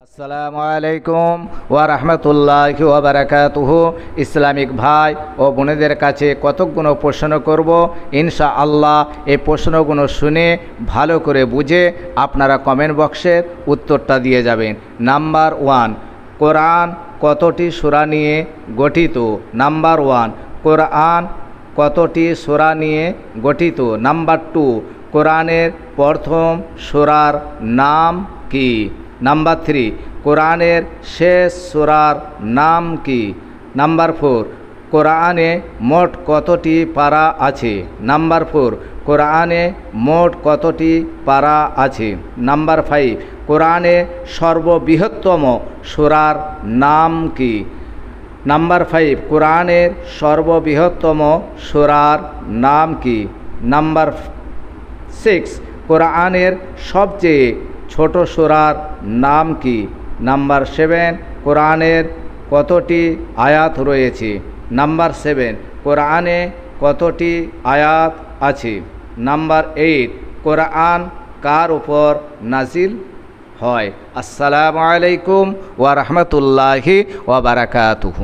আসসালামু আলাইকুম ওয়া রাহমাতুল্লাহি ওয়া বারাকাতুহু। ইসলামিক ভাই ও বোনেদের কাছে কতকগুলো প্রশ্ন করব, ইনশাআল্লাহ এই প্রশ্নগুলো শুনে ভালো করে বুঝে আপনারা কমেন্ট বক্সে উত্তরটা দিয়ে যাবেন। নাম্বার 1, কোরআন কতটি সূরা নিয়ে গঠিত? নাম্বার 1, কোরআন কতটি সূরা নিয়ে গঠিত? নাম্বার 2, কোরআনের প্রথম সূরার নাম কি? নাম্বার 3, কোরআনের শেষ সূরার নাম কি? নাম্বার 4, কোরআনে মোট কতটি পারা আছে? নাম্বার 4, কোরআনে মোট কতটি পারা আছে? নাম্বার 5, কোরআনে সর্ববৃহত্তম সূরার নাম কি? নাম্বার 5, কোরআনের সর্ববৃহত্তম সূরার নাম কি? নাম্বার 6, কোরআনের সবচেয়ে ছোট সূরার নাম কি? নাম্বার 7, কোরআনের কতটি আয়াত রয়েছে? নাম্বার 7, কোরআনে কতটি আয়াত আছে? নাম্বার 8, কোরআন কার উপর নাজিল হয়? আসসালামু আলাইকুম ওয়া রাহমাতুল্লাহি ওয়া বারাকাতুহু।